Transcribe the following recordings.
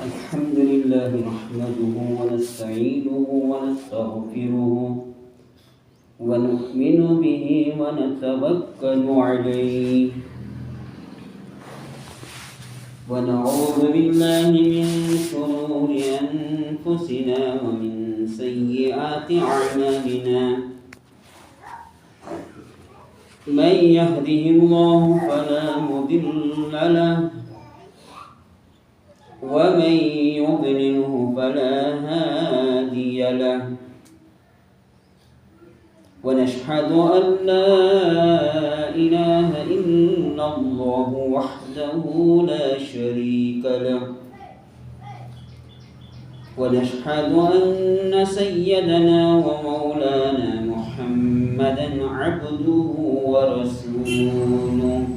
الحمد لله نحمده ونستعينه ونستغفره ونؤمن به ونتوكل عليه ونعوذ بالله من شرور أنفسنا ومن سيئات أعمالنا من يهده الله فلا مضل له ومن يضلله فلا هادي له ونشهد أن لا إله إلا الله وحده لا شريك له ونشهد أن سيدنا ومولانا محمدا عبده ورسوله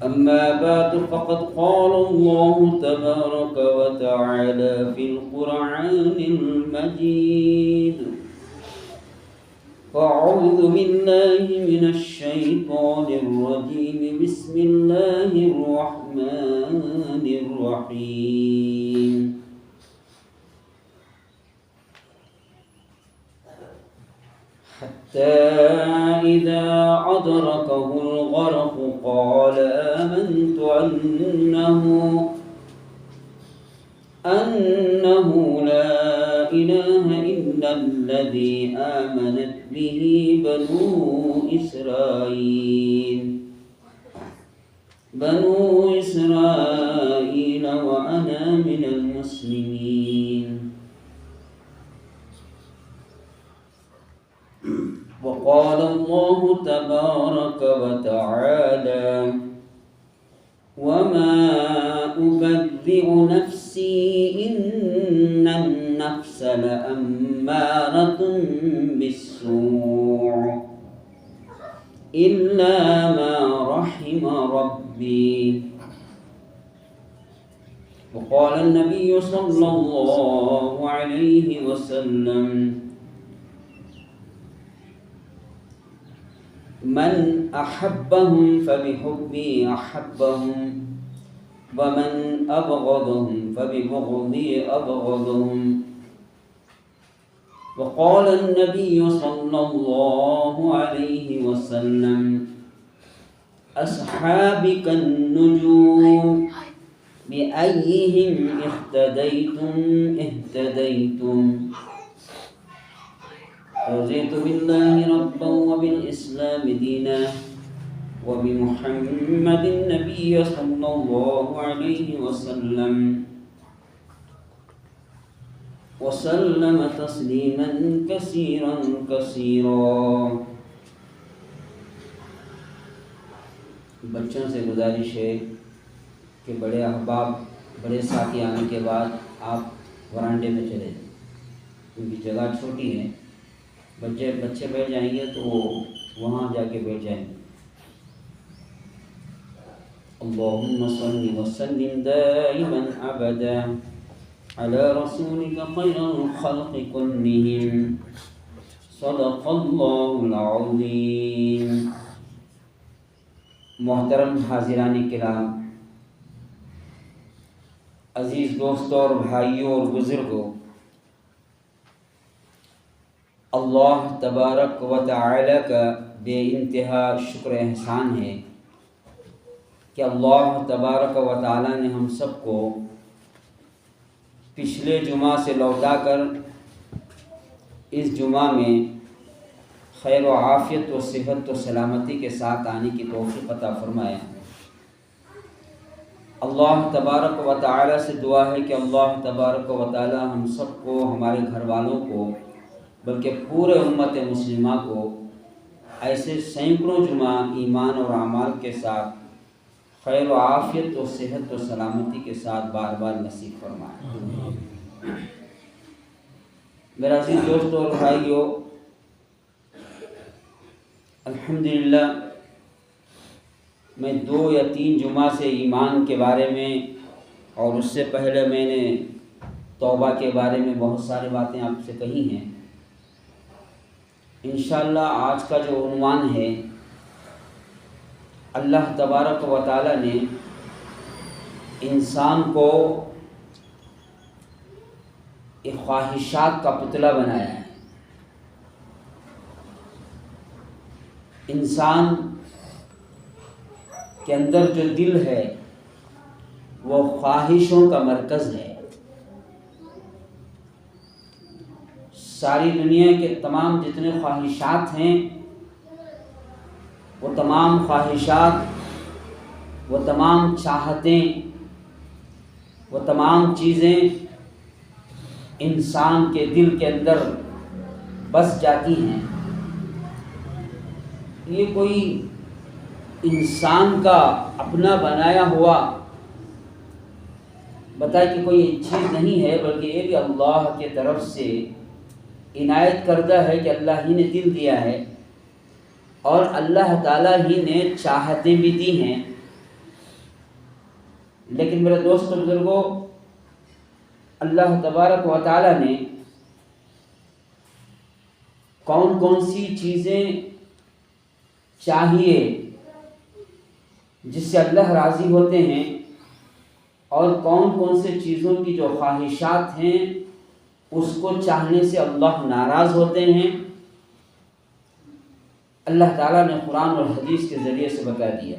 أما بعد فقد قال الله تبارك وتعالى في القرآن المجيد أعوذ بالله من الشيطان الرجيم بسم الله الرحمن الرحيم حتى إذا أدركه الغرق قال آمنت أنه لا إله إلا الذي آمنت به بنو إسرائيل وأنا من المسلمين وقال الله تبارك وتعالى وما أبرئ نفسي إن النفس لأمارة بالسوء إلا ما رحم ربي وقال النبي صلى الله عليه وسلم من أحبهم فبحبي أحبهم ومن أبغضهم فببغضي أبغضهم وقال النبي صلى الله عليه وسلم أصحابي كالنجوم بأيهم اهتديتم رضيت بالله ربا وبالإسلام دينا وبمحمد النبي صلى الله عليه وسلم وسلم تسليما كثيرا بچوں سے گزارش ہے کہ بڑے احباب بڑے ساتھی آنے کے بعد آپ ورانڈے میں چلے جائیں کیونکہ جگہ چھوٹی ہے، بچے بیٹھ جائیں گے تو وہاں جا کے بیٹھ جائیں گے۔ اللهم صل وسلم دائما ابدا على رسولك خير الخلق كلهم صدق الله العظيم۔ محترم حاضران کرام، عزیز دوستوں اور بھائیوں اور بزرگوں، اللہ تبارک و تعالی کا بے انتہا شکر احسان ہے کہ اللہ تبارک و تعالی نے ہم سب کو پچھلے جمعہ سے لوٹا کر اس جمعہ میں خیر و عافیت و صحت و سلامتی کے ساتھ آنے کی توفیق عطا فرمایا۔ اللہ تبارک و تعالی سے دعا ہے کہ اللہ تبارک و تعالی ہم سب کو، ہمارے گھر والوں کو، بلکہ پورے امت مسلمہ کو ایسے سینکڑوں جمعہ ایمان اور اعمال کے ساتھ خیر و عافیت و صحت و سلامتی کے ساتھ بار بار نصیب فرمائے۔ میرا عزیز دوستوں اور بھائیوں، الحمدللہ میں 2 یا 3 جمعہ سے ایمان کے بارے میں اور اس سے پہلے میں نے توبہ کے بارے میں بہت ساری باتیں آپ سے کہی ہیں۔ انشاءاللہ آج کا جو عنوان ہے اللہ تبارک و تعالی نے انسان کو ایک خواہشات کا پتلا بنایا ہے۔ انسان کے اندر جو دل ہے وہ خواہشوں کا مرکز ہے۔ ساری دنیا کے تمام جتنے خواہشات ہیں وہ تمام خواہشات، وہ تمام چاہتیں، وہ تمام چیزیں انسان کے دل کے اندر بس جاتی ہیں۔ یہ کوئی انسان کا اپنا بنایا ہوا بتائے کہ کوئی چیز نہیں ہے، بلکہ یہ بھی اللہ کے طرف سے عنایت کردہ ہے کہ اللہ ہی نے دل دیا ہے اور اللہ تعالیٰ ہی نے چاہتیں بھی دی ہیں۔ لیکن میرے دوستو بزرگوں، اللہ تبارک و تعالیٰ نے کون کون سی چیزیں چاہیے جس سے اللہ راضی ہوتے ہیں، اور کون کون سے چیزوں کی جو خواہشات ہیں اس کو چاہنے سے اللہ ناراض ہوتے ہیں، اللہ تعالیٰ نے قرآن اور حدیث کے ذریعے سے بتا دیا۔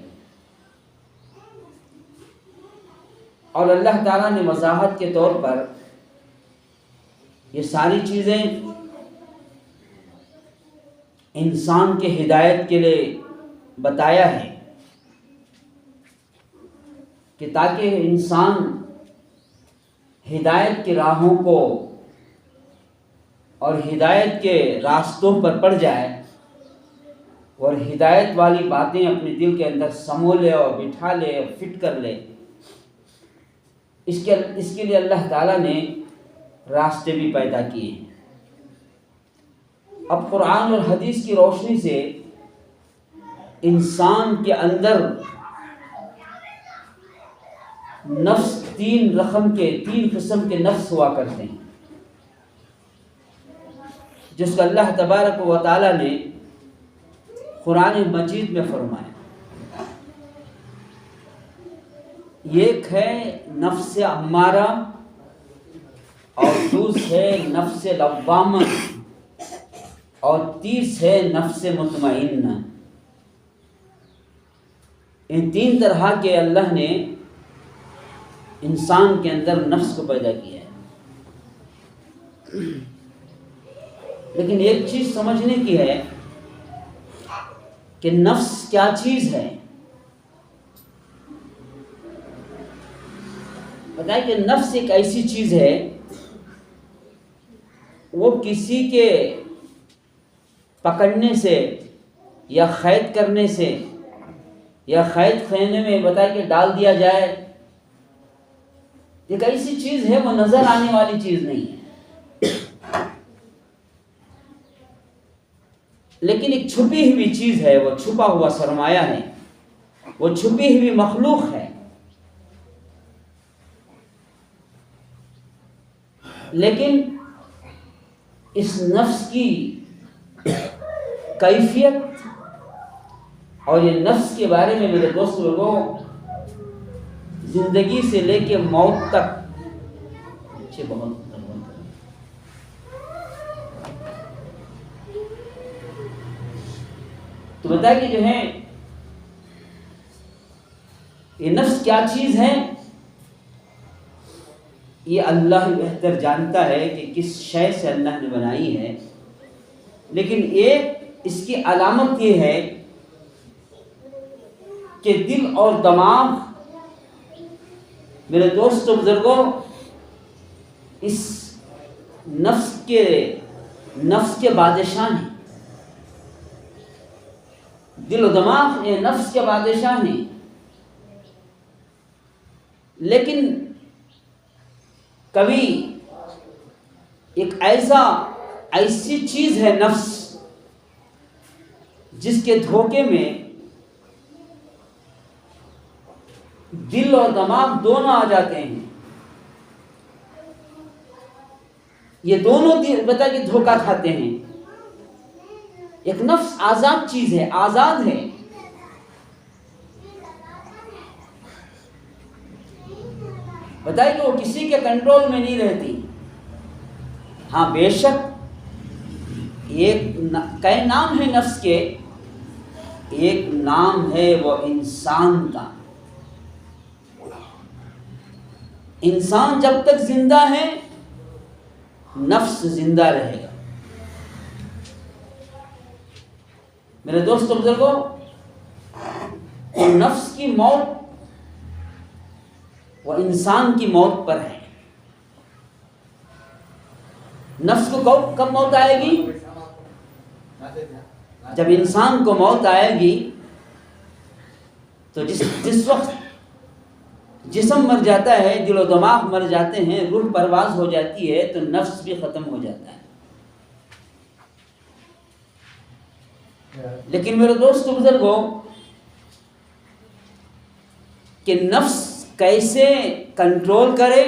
اور اللہ تعالیٰ نے وضاحت کے طور پر یہ ساری چیزیں انسان کے ہدایت کے لیے بتایا ہے کہ تاکہ انسان ہدایت کی راہوں کو اور ہدایت کے راستوں پر پڑ جائے اور ہدایت والی باتیں اپنے دل کے اندر سمو لے اور بٹھا لے اور فٹ کر لے۔ اس کے لیے اللہ تعالیٰ نے راستے بھی پیدا کیے ہیں۔ اب قرآن اور حدیث کی روشنی سے انسان کے اندر نفس تین قسم کے نفس ہوا کرتے ہیں، جس کا اللہ تبارک و تعالیٰ نے قرآن مجید میں فرمایا۔ ایک ہے نفس امارہ اور دوسرا ہے نفس لوامہ اور تیسرا ہے نفس مطمئنہ۔ ان تین طرح کے اللہ نے انسان کے اندر نفس کو پیدا کیا ہے۔ لیکن ایک چیز سمجھنے کی ہے کہ نفس کیا چیز ہے۔ بتائیں کہ نفس ایک ایسی چیز ہے، وہ کسی کے پکڑنے سے یا قید کرنے سے یا قید خانے میں بتائیں کہ ڈال دیا جائے، ایک ایسی چیز ہے، وہ نظر آنے والی چیز نہیں ہے، لیکن ایک چھپی ہوئی چیز ہے، وہ چھپا ہوا سرمایہ ہے، وہ چھپی ہوئی مخلوق ہے۔ لیکن اس نفس کی کیفیت اور یہ نفس کے بارے میں میرے دوست لوگوں، زندگی سے لے کے موت تک تو بتائیں کہ جو ہے یہ نفس کیا چیز ہے، یہ اللہ بہتر جانتا ہے کہ کس شے سے اللہ نے بنائی ہے۔ لیکن ایک اس کی علامت یہ ہے کہ دل اور دماغ میرے دوست و بزرگوں اس نفس کے بادشاہ ہیں۔ دل و دماغ یہ نفس کے بادشاہ ہیں، لیکن کبھی ایک ایسی چیز ہے نفس جس کے دھوکے میں دل اور دماغ دونوں آ جاتے ہیں۔ یہ دونوں بتا کہ دھوکہ کھاتے ہیں۔ ایک نفس آزاد چیز ہے، آزاد ہے، بتائے کہ وہ کسی کے کنٹرول میں نہیں رہتی. ہاں بے شک ایک کئی نام ہے نفس کے، ایک نام ہے وہ انسان کا. انسان جب تک زندہ ہے نفس زندہ رہے گا. میرے دوستو بزرگوں، نفس کی موت وہ انسان کی موت پر ہے. نفس کو کب موت آئے گی؟ جب انسان کو موت آئے گی تو جس وقت جسم مر جاتا ہے، دل و دماغ مر جاتے ہیں، روح پرواز ہو جاتی ہے، تو نفس بھی ختم ہو جاتا ہے. لیکن میرے دوست بزرگوں، کہ نفس کیسے کنٹرول کرے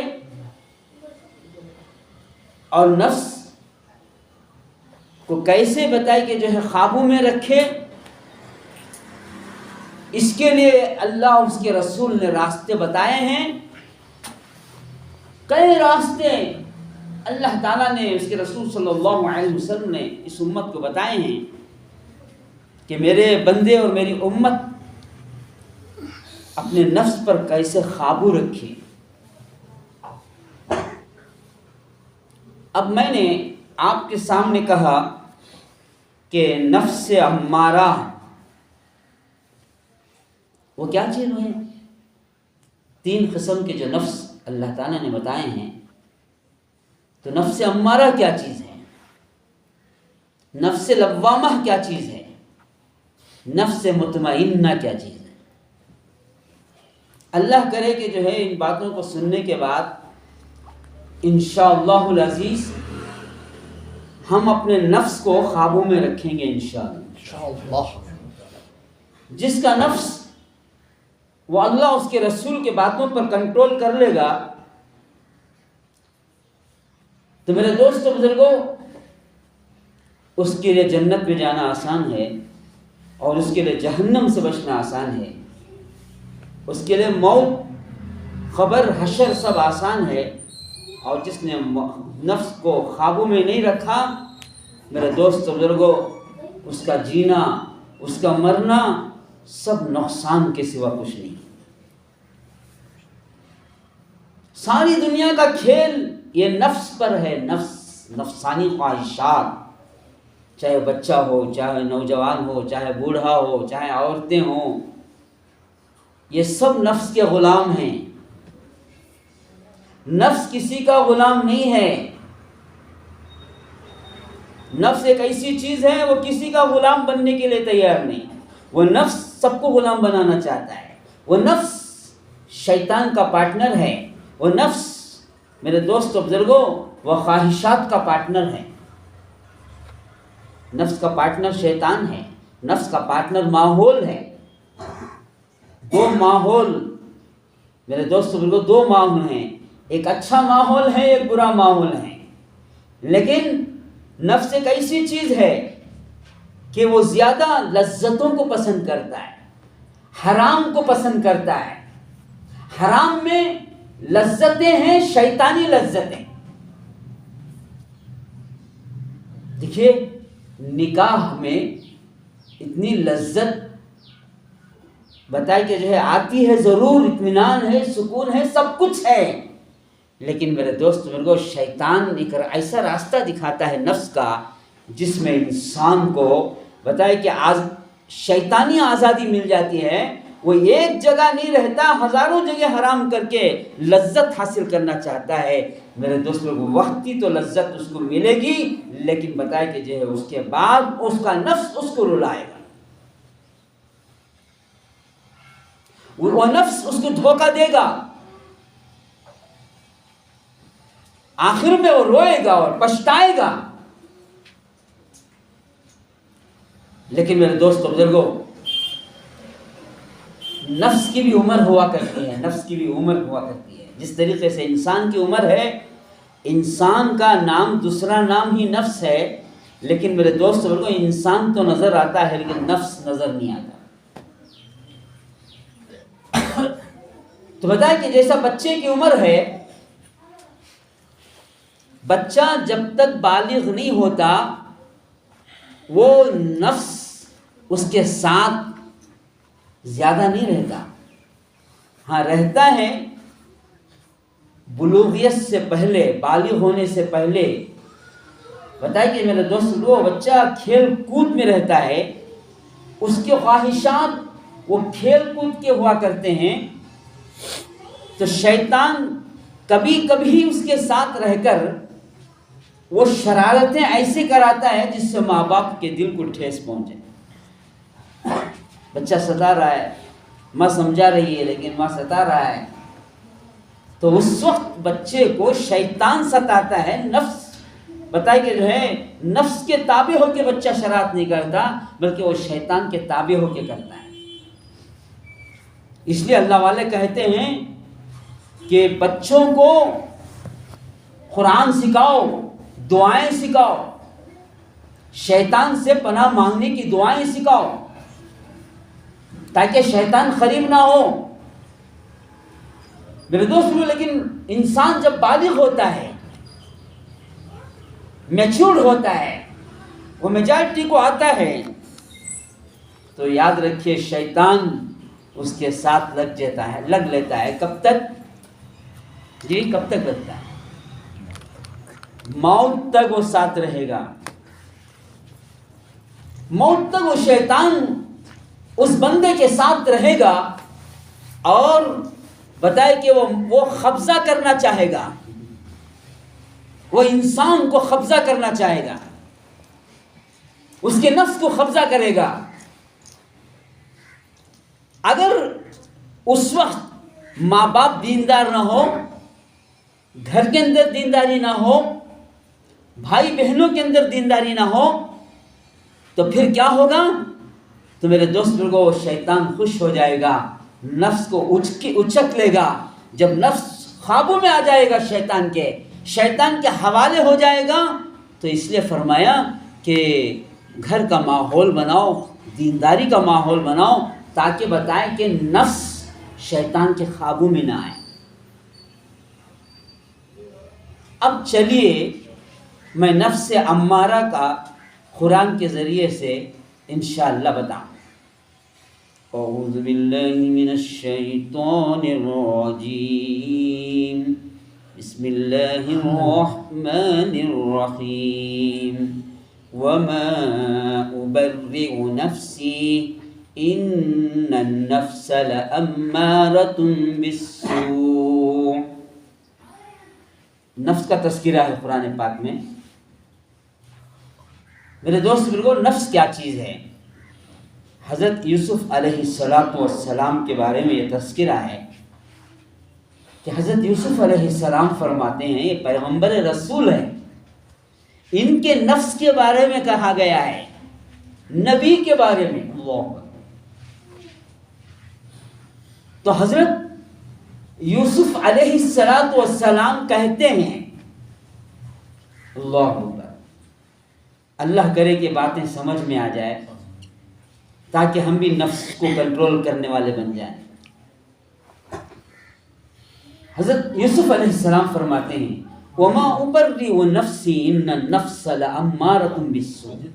اور نفس کو کیسے بتائے کہ جو ہے قابو میں رکھے، اس کے لیے اللہ اور اس کے رسول نے راستے بتائے ہیں. کئی راستے اللہ تعالیٰ نے، اس کے رسول صلی اللہ علیہ وسلم نے اس امت کو بتائے ہیں کہ میرے بندے اور میری امت اپنے نفس پر کیسے قابو رکھے. اب میں نے آپ کے سامنے کہا کہ نفس امارہ وہ کیا چیز ہے؟ 3 قسم کے جو نفس اللہ تعالیٰ نے بتائے ہیں. تو نفس امارہ کیا چیز ہے؟ نفس لوامہ کیا چیز ہے؟ نفس مطمئنہ کیا چیز ہے؟ اللہ کرے کہ جو ہے ان باتوں کو سننے کے بعد انشاءاللہ العزیز ہم اپنے نفس کو قابو میں رکھیں گے انشاءاللہ. جس کا نفس وہ اللہ اس کے رسول کے باتوں پر کنٹرول کر لے گا تو میرے دوستو بزرگوں، اس کے لیے جنت میں جانا آسان ہے اور اس کے لیے جہنم سے بچنا آسان ہے. اس کے لیے موت، قبر، حشر سب آسان ہے. اور جس نے نفس کو قابو میں نہیں رکھا میرے دوست بزرگوں، اس کا جینا، اس کا مرنا سب نقصان کے سوا کچھ نہیں. ساری دنیا کا کھیل یہ نفس پر ہے. نفسانی خواہشات، چاہے بچہ ہو، چاہے نوجوان ہو، چاہے بوڑھا ہو، چاہے عورتیں ہوں، یہ سب نفس کے غلام ہیں. نفس کسی کا غلام نہیں ہے. نفس ایک ایسی چیز ہے وہ کسی کا غلام بننے کے لیے تیار نہیں. وہ نفس سب کو غلام بنانا چاہتا ہے. وہ نفس شیطان کا پارٹنر ہے. وہ نفس میرے دوست و بزرگوں وہ خواہشات کا پارٹنر ہے. نفس کا پارٹنر شیطان ہے. نفس کا پارٹنر ماحول ہے. 2 ماحول میرے دوست و بزرگوں، 2 ماحول ہیں. ایک اچھا ماحول ہے، ایک برا ماحول ہے. لیکن نفس ایک ایسی چیز ہے کہ وہ زیادہ لذتوں کو پسند کرتا ہے، حرام کو پسند کرتا ہے. حرام میں لذتیں ہیں، شیطانی لذتیں. دیکھیے نکاح میں اتنی لذت بتائی کہ جو ہے آتی ہے، ضرور اطمینان ہے، سکون ہے، سب کچھ ہے. لیکن میرے دوست میرے کو شیطان ایک ایسا راستہ دکھاتا ہے نفس کا جس میں انسان کو بتائے کہ شیطانی آزادی مل جاتی ہے. وہ ایک جگہ نہیں رہتا، ہزاروں جگہ حرام کر کے لذت حاصل کرنا چاہتا ہے. میرے دوست کو وقتی تو لذت اس کو ملے گی، لیکن بتائے کہ جو ہے اس کے بعد اس کا نفس اس کو رلائے گا. وہ نفس اس کو دھوکہ دے گا. آخر میں وہ روئے گا اور پچھتائے گا. لیکن میرے دوستو بزرگوں، نفس کی بھی عمر ہوا کرتی ہے. نفس کی بھی عمر ہوا کرتی ہے. جس طریقے سے انسان کی عمر ہے، انسان کا نام دوسرا نام ہی نفس ہے. لیکن میرے دوستو بزرگوں، انسان تو نظر آتا ہے لیکن نفس نظر نہیں آتا. تو بتائیں کہ جیسا بچے کی عمر ہے، بچہ جب تک بالغ نہیں ہوتا وہ نفس اس کے ساتھ زیادہ نہیں رہتا، ہاں رہتا ہے بلوغیت سے پہلے، بالغ ہونے سے پہلے۔ بتائیں کہ میرے دوست، وہ بچہ کھیل کود میں رہتا ہے، اس کے خواہشات وہ کھیل کود کے ہوا کرتے ہیں، تو شیطان کبھی کبھی اس کے ساتھ رہ کر وہ شرارتیں ایسے کراتا ہے جس سے ماں باپ کے دل کو ٹھیس پہنچے۔ بچہ ستا رہا ہے، ماں سمجھا رہی ہے لیکن ماں ستا رہا ہے، تو اس وقت بچے کو شیطان ستاتا ہے، نفس بتائے کہ جو ہے نفس کے تابع ہو کے بچہ شرارت نہیں کرتا بلکہ وہ شیطان کے تابع ہو کے کرتا ہے۔ اس لیے اللہ والے کہتے ہیں کہ بچوں کو قرآن سکھاؤ، دعائیں سکھاؤ، شیطان سے پناہ مانگنے کی دعائیں سکھاؤ تاکہ شیطان قریب نہ ہو۔ میرے دوست، لیکن انسان جب بالغ ہوتا ہے، میچور ہوتا ہے، وہ میجارٹی کو آتا ہے، تو یاد رکھیے شیطان اس کے ساتھ لگ لیتا ہے۔ کب تک جی؟ کب تک لگتا ہے؟ موت تک وہ ساتھ رہے گا، موت تک وہ شیطان اس بندے کے ساتھ رہے گا، اور بتائے کہ وہ قبضہ کرنا چاہے گا، وہ انسان کو قبضہ کرنا چاہے گا، اس کے نفس کو قبضہ کرے گا۔ اگر اس وقت ماں باپ دیندار نہ ہو، گھر کے اندر دینداری نہ ہو، بھائی بہنوں کے اندر دینداری نہ ہو، تو پھر کیا ہوگا؟ تو میرے دوست لوگوں، وہ شیطان خوش ہو جائے گا، نفس کو اچک لے گا۔ جب نفس خوابوں میں آ جائے گا شیطان کے حوالے ہو جائے گا، تو اس لیے فرمایا کہ گھر کا ماحول بناؤ، دینداری کا ماحول بناؤ، تاکہ بتائیں کہ نفس شیطان کے خوابوں میں نہ آئے۔ اب چلیے میں نفس امارہ کا قرآن کے ذریعے سے انشاءاللہ بتاؤں۔ اعوذ باللہ من الشیطان الرجیم، بسم اللہ الرحمن الرحیم، وما ابرئ نفسی ان النفس لامارۃ بالسوء۔ نفس کا تذکرہ ہے قرآن پاک میں۔ میرے دوست بزرگوں، نفس کیا چیز ہے؟ حضرت یوسف علیہ السلام کے بارے میں یہ تذکرہ ہے کہ حضرت یوسف علیہ السلام فرماتے ہیں، یہ پیغمبر رسول ہیں، ان کے نفس کے بارے میں کہا گیا ہے، نبی کے بارے میں۔ اللہ، تو حضرت یوسف علیہ السلام کہتے ہیں، اللہ اکبر، اللہ کرے کہ باتیں سمجھ میں آ جائے تاکہ ہم بھی نفس کو کنٹرول کرنے والے بن جائیں۔ حضرت یوسف علیہ السلام فرماتے ہیں، وَمَا أُبَرِّئُ نَفْسِي إِنَّ النَّفْسَ لَأَمَّارَةٌ بِالسُّوءِ۔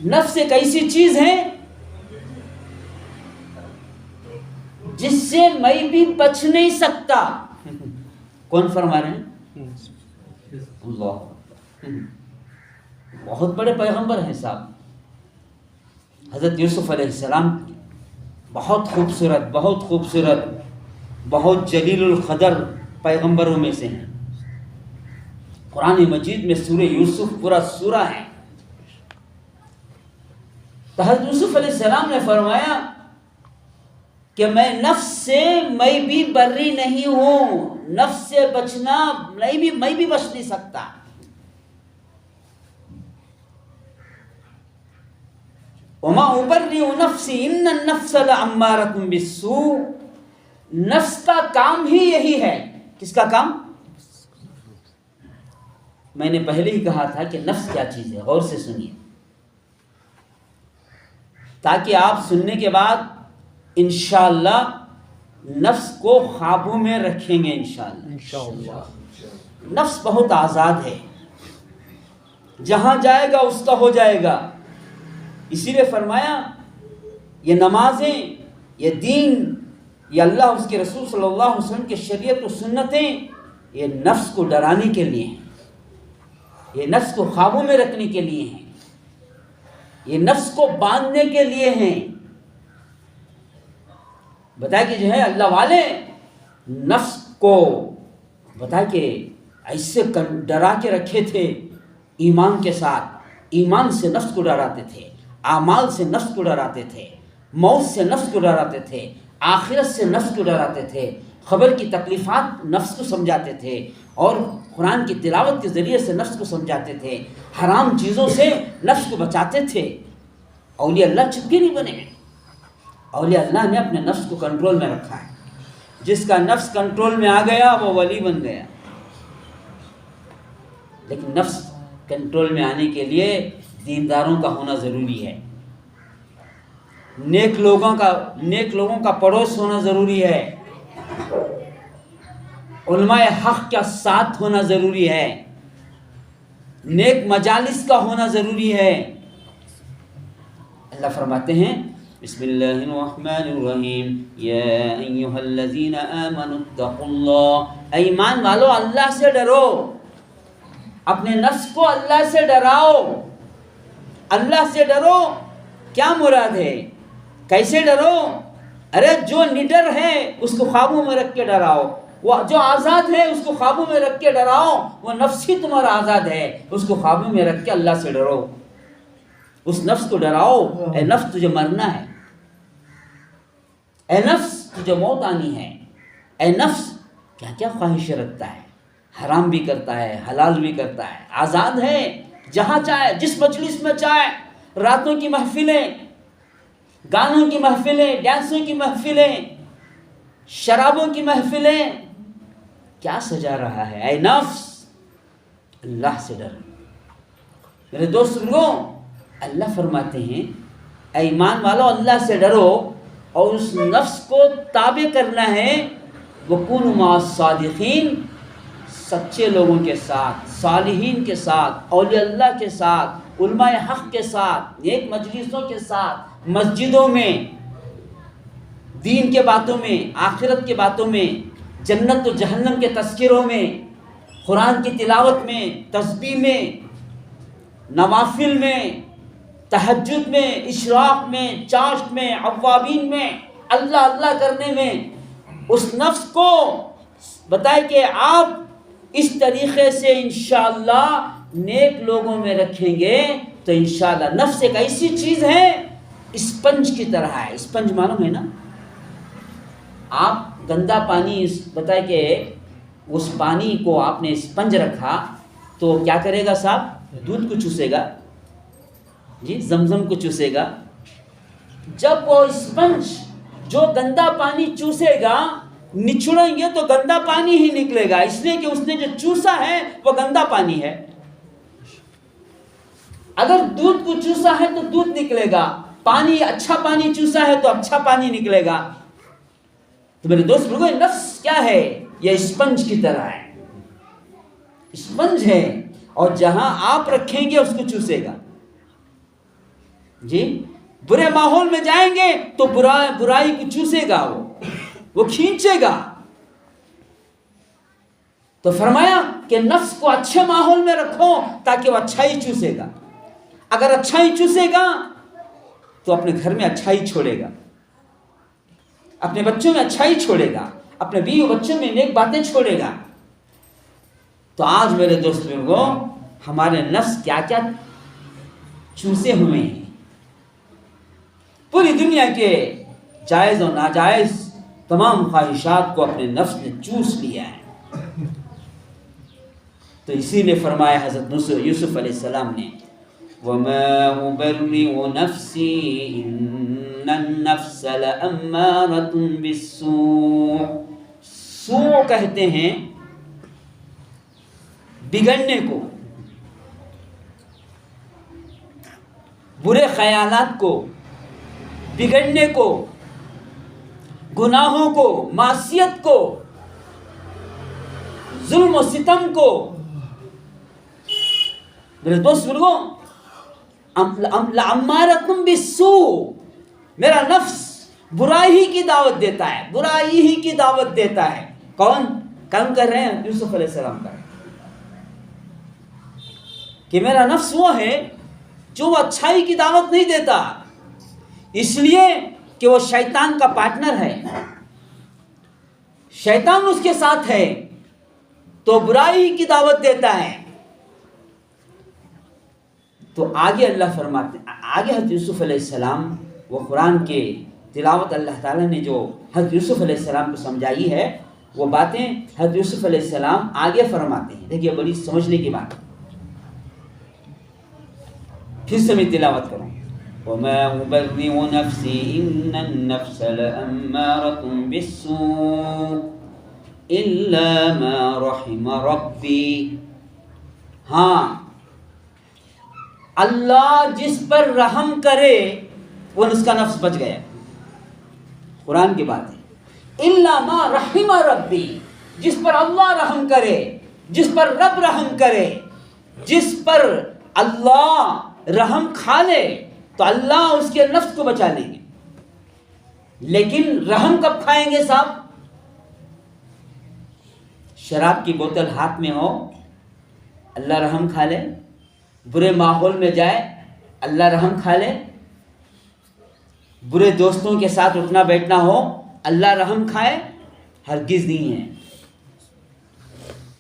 نفس ایک ایسی چیز ہے جس سے میں بھی بچ نہیں سکتا۔ کون فرما رہے ہیں؟ اللہ، بہت بڑے پیغمبر ہیں صاحب۔ حضرت یوسف علیہ السلام بہت خوبصورت، بہت جلیل القدر پیغمبروں میں سے ہیں۔ قرآن مجید میں سورہ یوسف پورا سورہ ہے۔ تو حضرت یوسف علیہ السلام نے فرمایا کہ میں نفس سے میں بھی بری نہیں ہوں، نفس سے بچنا میں بھی بچ نہیں سکتا۔ وَمَا أُبَرِّئُ نَفْسِي إِنَّ النَّفْسَ لَأَمَّارَةٌ بِالسُّوءِ۔ نفس کا کام ہی یہی ہے۔ کس کا کام؟ میں نے پہلے ہی کہا تھا کہ نفس کیا چیز ہے، غور سے سنیے تاکہ آپ سننے کے بعد انشاءاللہ نفس کو قابو میں رکھیں گے انشاءاللہ۔ نفس بہت آزاد ہے، جہاں جائے گا اس کا ہو جائے گا۔ اسی لیے فرمایا یہ نمازیں، یہ دین، یہ اللہ اس کے رسول صلی اللہ علیہ وسلم کے شریعت و سنتیں، یہ نفس کو ڈرانے کے لیے ہیں، یہ نفس کو قابو میں رکھنے کے لیے ہیں، یہ نفس کو باندھنے کے لیے ہیں۔ بتایا کہ جو ہے اللہ والے نفس کو بتایا کہ ایسے ڈرا کے رکھے تھے ایمان کے ساتھ، ایمان سے نفس کو ڈراتے تھے، اعمال سے نفس کو ڈراتے تھے، موت سے نفس کو ڈراتے تھے، آخرت سے نفس کو ڈراتے تھے، خبر کی تکلیفات نفس کو سمجھاتے تھے، اور قرآن کی تلاوت کے ذریعے سے نفس کو سمجھاتے تھے، حرام چیزوں سے نفس کو بچاتے تھے۔ اولیاء اللہ چپکے نہیں بنے، اولیاء اللہ نے اپنے نفس کو کنٹرول میں رکھا ہے۔ جس کا نفس کنٹرول میں آ گیا وہ ولی بن گیا۔ لیکن نفس کنٹرول میں آنے کے لیے دینداروں کا ہونا ضروری ہے، نیک لوگوں کا پڑوس ہونا ضروری ہے، علماء حق کا ساتھ ہونا ضروری ہے، نیک مجالس کا ہونا ضروری ہے۔ اللہ فرماتے ہیں بسم اللہ الرحمن الرحیم یا ایہا الذین آمنوا اتقوا اللہ، ایمان والو اللہ سے ڈرو، اپنے نفس کو اللہ سے ڈراؤ۔ اللہ سے ڈرو کیا مراد ہے؟ کیسے ڈرو؟ ارے جو نڈر ہے اس کو قابو میں رکھ کے ڈراؤ، وہ جو آزاد ہے اس کو قابو میں رکھ کے ڈراؤ۔ وہ نفس ہی تمہارا آزاد ہے، اس کو قابو میں رکھ کے اللہ سے ڈرو، اس نفس کو ڈراؤ۔ اے نفس تجھے مرنا ہے، اے نفس تجھے موت آنی ہے، اے نفس کیا کیا خواہشیں رکھتا ہے، حرام بھی کرتا ہے، حلال بھی کرتا ہے، آزاد ہے، جہاں چاہے جس مجلس میں چاہے، راتوں کی محفلیں، گانوں کی محفلیں، ڈانسوں کی محفلیں، شرابوں کی محفلیں، کیا سجا رہا ہے؟ اے نفس اللہ سے ڈر۔ میرے دوست لوگوں، اللہ فرماتے ہیں اے ایمان والو اللہ سے ڈرو اور اس نفس کو تابع کرنا ہے۔ وَكُونُوا مَعَ الصَّادِقِينَ، سچے لوگوں کے ساتھ، صالحین کے ساتھ، اولیاء اللہ کے ساتھ، علماء حق کے ساتھ، نیک مجلسوں کے ساتھ، مسجدوں میں، دین کے باتوں میں، آخرت کے باتوں میں، جنت و جہنم کے تذکروں میں، قرآن کی تلاوت میں، تسبیح میں، نوافل میں، تہجد میں، اشراق میں، چاشت میں، اوابین میں، اللہ اللہ کرنے میں، اس نفس کو بتائے کہ آپ اس طریقے سے انشاءاللہ نیک لوگوں میں رکھیں گے تو انشاءاللہ نفس ایک ایسی چیز ہے اسپنج کی طرح ہے۔ اسپنج معلوم ہے نا؟ آپ گندا پانی بتائے کہ اس پانی کو آپ نے اسپنج رکھا تو کیا کرے گا صاحب؟ دودھ کو چوسے گا، جی زمزم کو چوسے گا۔ جب وہ اسپنج جو گندا پانی چوسے گا، نچوڑیں گے تو گندا پانی ہی نکلے گا، اس لیے کہ اس نے جو چوسا ہے وہ گندا پانی ہے۔ اگر دودھ کو چوسا ہے تو دودھ نکلے گا، پانی اچھا پانی چوسا ہے تو اچھا پانی نکلے گا۔ تو میرے دوست لوگوں، نفس کیا ہے؟ یہ اسپنج کی طرح ہے، اسپنج ہے، اور جہاں آپ رکھیں گے اس کو چوسے گا۔ جی برے ماحول میں جائیں گے تو برائی کو چوسے گا، وہ کھینچے گا۔ تو فرمایا کہ نفس کو اچھے ماحول میں رکھو تاکہ وہ اچھائی چوسے گا۔ اگر اچھائی چوسے گا تو اپنے گھر میں اچھائی چھوڑے گا، اپنے بچوں میں اچھائی چھوڑے گا، اپنے بیوی بچوں میں نیک باتیں چھوڑے گا۔ تو آج میرے دوست لوگوں، ہمارے نفس کیا کیا چوسے ہوئے ہیں، پوری دنیا کے جائز اور ناجائز تمام خواہشات کو اپنے نفس نے چوس لیا ہے۔ تو اسی لیے فرمایا حضرت یوسف علیہ السلام نے وَمَا أُبَرِّئُ نَفْسِي إِنَّ النَّفْسَ لَأَمَّارَةٌ بِالسُّوءِ۔ سوء کہتے ہیں بگڑنے کو، برے خیالات کو، بگڑنے کو، گناہوں کو، معصیت کو، ظلم و ستم کو. میرے دوست بزرگوں، لَعَمَّارَةٌ بِالسُّوءِ، میرا نفس برائی کی دعوت دیتا ہے، برائی ہی کی دعوت دیتا ہے. کون کام کر رہے ہیں؟ یوسف علیہ السلام کا کہ میرا نفس وہ ہے جو اچھائی کی دعوت نہیں دیتا، اس لیے کہ وہ شیطان کا پارٹنر ہے، شیطان اس کے ساتھ ہے تو برائی کی دعوت دیتا ہے. تو آگے اللہ فرماتے ہیں، آگے حضرت یوسف علیہ السلام، وہ قرآن کے تلاوت اللہ تعالیٰ نے جو حضرت یوسف علیہ السلام کو سمجھائی ہے، وہ باتیں حضرت یوسف علیہ السلام آگے فرماتے ہیں. دیکھیے بڑی سمجھنے کی بات، پھر سے میں تلاوت کروں. وَمَا أُبَرِّئُ نَفْسِي إِنَّ النَّفْسَ لَأَمَّارَةٌ بِالسُّوءِ إِلَّا مَا رَحِمَ رَبِّي. ہاں، اللہ جس پر رحم کرے وہ اس کا نفس بچ گیا. قرآن کی بات ہے، الا ما رحم ربی، جس پر اللہ رحم کرے، جس پر رب رحم کرے، جس پر اللہ رحم کھا لے تو اللہ اس کے نفس کو بچا لیں گے. لیکن رحم کب کھائیں گے صاحب؟ شراب کی بوتل ہاتھ میں ہو، اللہ رحم کھا لے. برے ماحول میں جائے، اللہ رحم کھا لے. برے دوستوں کے ساتھ اٹھنا بیٹھنا ہو، اللہ رحم کھائے؟ ہرگز نہیں ہے.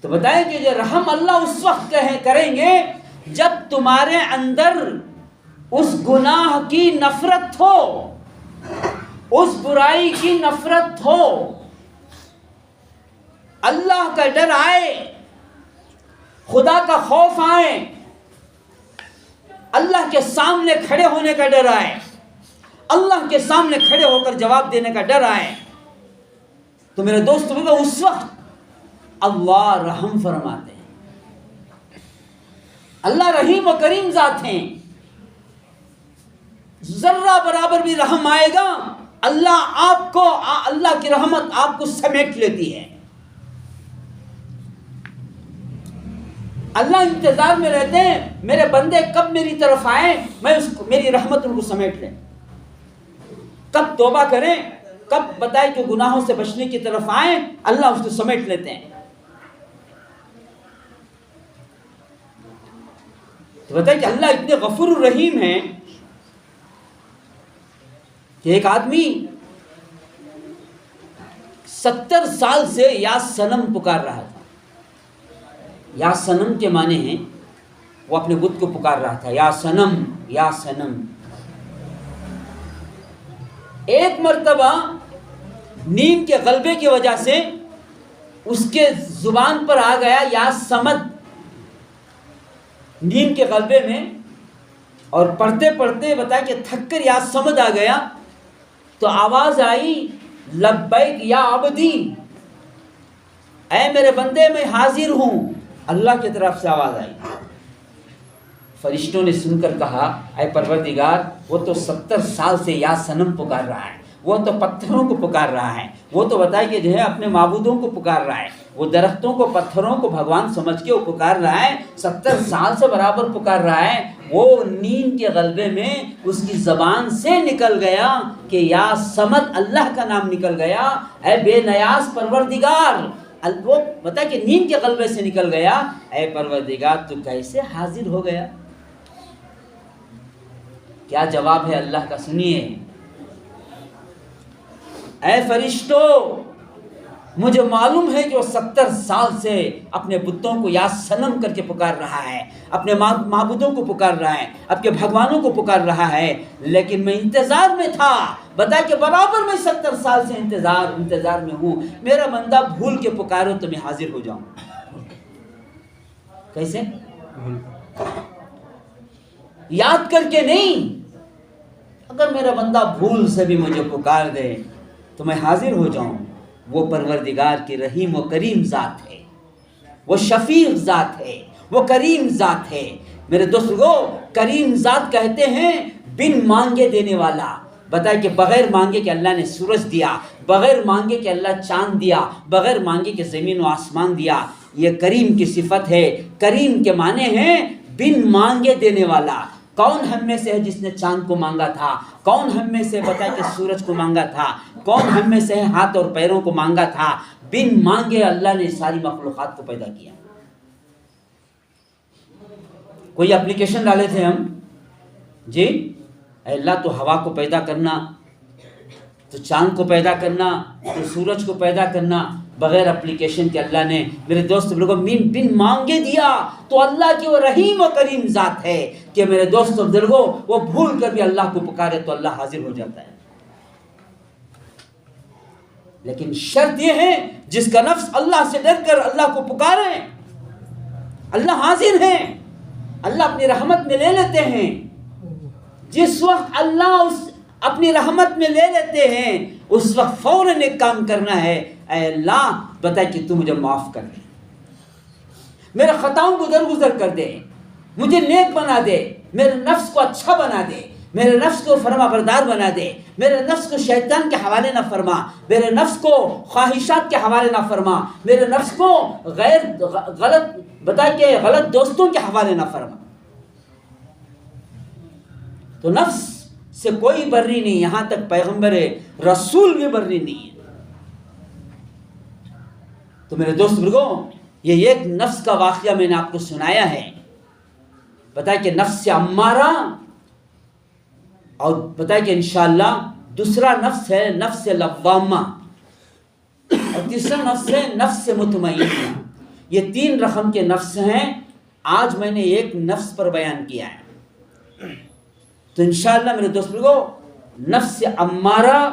تو بتائیں کہ یہ رحم اللہ اس وقت کریں گے جب تمہارے اندر اس گناہ کی نفرت ہو، اس برائی کی نفرت ہو، اللہ کا ڈر آئے، خدا کا خوف آئے، اللہ کے سامنے کھڑے ہونے کا ڈر آئے، اللہ کے سامنے کھڑے ہو کر جواب دینے کا ڈر آئے. تو میرے دوست بولو، اس وقت اللہ رحم فرماتے ہیں. اللہ رحیم و کریم ذات ہیں. ذرہ برابر بھی رحم آئے گا، اللہ کی رحمت آپ کو سمیٹ لیتی ہے. اللہ انتظار میں رہتے ہیں میرے بندے کب میری طرف آئیں، میری رحمت ان کو سمیٹ لیں. کب توبہ کریں، کب بتائے کہ گناہوں سے بچنے کی طرف آئیں، اللہ اس کو سمیٹ لیتے ہیں. تو بتائے کہ اللہ اتنے غفور الرحیم ہیں کہ ایک آدمی 70 سال سے یا صنم پکار رہا تھا. یا صنم کے معنی ہیں، وہ اپنے بت کو پکار رہا تھا، یا صنم یا صنم. ایک مرتبہ نیند کے غلبے کی وجہ سے اس کے زبان پر آ گیا یا سمد. نیند کے غلبے میں اور پڑھتے پڑھتے بتایا کہ تھک کر یا سمد آ گیا تو آواز آئی، لبیک یا عبدی، اے میرے بندے میں حاضر ہوں. اللہ کی طرف سے آواز آئی. فرشتوں نے سن کر کہا، اے پروردگار، وہ تو 70 سال سے یا صنم پکار رہا ہے، وہ تو پتھروں کو پکار رہا ہے، وہ تو بتائے کہ جو ہے اپنے معبودوں کو پکار رہا ہے، وہ درختوں کو پتھروں کو بھگوان سمجھ کے وہ پکار رہا ہے، 70 سال سے برابر پکار رہا ہے. وہ نیند کے غلبے میں اس کی زبان سے نکل گیا کہ یا صمد، اللہ کا نام نکل گیا، اے بے نیاز پروردگار. وہ بتا کہ نیند کے غلبے سے نکل گیا، اے پروردگار تو کیسے حاضر ہو گیا. کیا جواب ہے اللہ کا، سنیے. اے فرشتوں، مجھے معلوم ہے کہ وہ 70 سال سے اپنے بتوں کو یا صنم کر کے پکار رہا ہے، اپنے معبودوں کو پکار رہا ہے، اپنے بھگوانوں کو پکار رہا ہے، لیکن میں انتظار میں تھا. بتا کہ برابر میں 70 سال سے انتظار میں ہوں. میرا بندہ بھول کے پکارو تو میں حاضر ہو جاؤں. کیسے؟ یاد کر کے نہیں. اگر میرا بندہ بھول سے بھی مجھے پکار دے تو میں حاضر ہو جاؤں. وہ پروردگار کی رحیم و کریم ذات ہے، وہ شفیق ذات ہے، وہ کریم ذات ہے. میرے دوستو، کریم ذات کہتے ہیں بن مانگے دینے والا، بتائے کہ بغیر مانگے کہ اللہ نے سورج دیا، بغیر مانگے کہ اللہ چاند دیا، بغیر مانگے کہ زمین و آسمان دیا. یہ کریم کی صفت ہے. کریم کے معنی ہیں بن مانگے دینے والا. کون ہم میں سے ہے جس نے چاند کو مانگا تھا؟ کون ہم میں سے بتائے کہ سورج کو مانگا تھا؟ کون ہم میں سے ہاتھ اور پیروں کو مانگا تھا؟ بن مانگے اللہ نے ساری مخلوقات کو پیدا کیا. کوئی اپلیکیشن ڈالے تھے ہم جی اے اللہ تو ہوا کو پیدا کرنا، تو چاند کو پیدا کرنا، تو سورج کو پیدا کرنا، بغیر اپلیکیشن کے اللہ نے میرے دوست بزرگوں بن مانگے دیا. تو اللہ کی وہ رحیم و کریم ذات ہے کہ میرے دوست بزرگوں وہ بھول کر بھی اللہ کو پکارے تو اللہ حاضر ہو جاتا ہے. لیکن شرط یہ ہے جس کا نفس اللہ سے ڈر کر اللہ کو پکارے، اللہ حاضر ہے، اللہ اپنی رحمت میں لے لیتے ہیں. جس وقت اللہ اپنی رحمت میں لے لیتے ہیں اس وقت فوراً ایک کام کرنا ہے، اے اللہ بتا کہ تو مجھے معاف کر دے، میرے خطاؤں کو درگزر کر دے، مجھے نیک بنا دے، میرے نفس کو اچھا بنا دے، میرے نفس کو فرما بردار بنا دے، میرے نفس کو شیطان کے حوالے نہ فرما، میرے نفس کو خواہشات کے حوالے نہ فرما، میرے نفس کو غلط دوستوں کے حوالے نہ فرما. تو نفس سے کوئی بری نہیں، یہاں تک پیغمبر رسول بھی بری نہیں ہے. تو میرے دوست بزرگوں یہ ایک نفس کا واقعہ میں نے آپ کو سنایا ہے. بتایا کہ نفس امارہ، اور بتایا کہ انشاءاللہ دوسرا نفس ہے نفس لوامہ، اور تیسرا نفس ہے نفس مطمئنہ. یہ 3 رقم کے نفس ہیں. آج میں نے ایک نفس پر بیان کیا ہے. تو انشاءاللہ میرے دوست بزرگوں نفس امارہ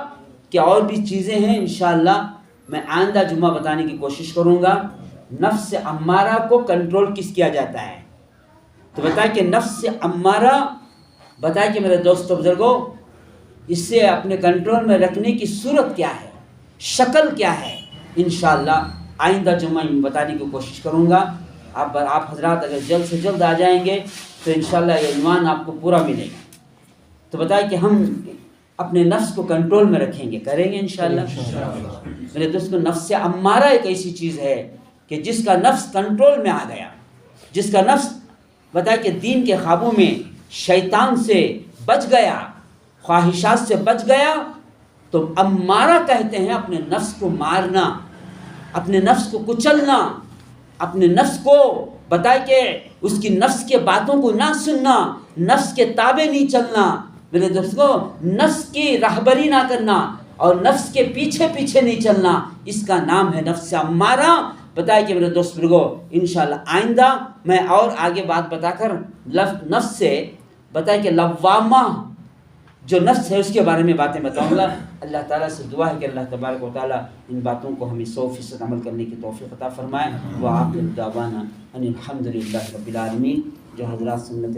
کے اور بھی چیزیں ہیں، انشاءاللہ میں آئندہ جمعہ بتانے کی کوشش کروں گا. نفس امارہ کو کنٹرول کس کیا جاتا ہے؟ تو بتایا کہ نفس امارہ، بتایا کہ میرے دوستو بزرگوں اسے اپنے کنٹرول میں رکھنے کی صورت کیا ہے، شکل کیا ہے، انشاءاللہ آئندہ جمعہ میں بتانے کی کوشش کروں گا. آپ حضرات اگر جلد سے جلد آ جائیں گے تو انشاءاللہ یہ ایمان آپ کو پورا ملے گا. تو بتایا کہ ہم اپنے نفس کو کنٹرول میں رکھیں گے، کریں گے انشاءاللہ. میرے دوست کو نفس امارہ ایک ایسی چیز ہے کہ جس کا نفس کنٹرول میں آ گیا، جس کا نفس بتایا کہ دین کے خوابوں میں شیطان سے بچ گیا، خواہشات سے بچ گیا، تو امارہ کہتے ہیں اپنے نفس کو مارنا، اپنے نفس کو کچلنا، اپنے نفس کو بتایا کہ اس کی نفس کے باتوں کو نہ سننا، نفس کے تابع نہیں چلنا. میرے دوستوں نفس کی رہبری نہ کرنا اور نفس کے پیچھے پیچھے نہیں چلنا، اس کا نام ہے نفس امارہ. بتایا کہ میرے دوست بزرگوں انشاءاللہ آئندہ میں اور آگے بات بتا کر نفس سے بتایا کہ لوامہ جو نفس ہے اس کے بارے میں باتیں بتاؤں گا. اللہ تعالیٰ سے دعا ہے کہ اللہ تبارک و تعالیٰ ان باتوں کو ہمیں 100% عمل کرنے کی توفیق عطا فرمائے. وآخر دعوانا ان الحمد للہ رب العالمین. جو حضرات سنت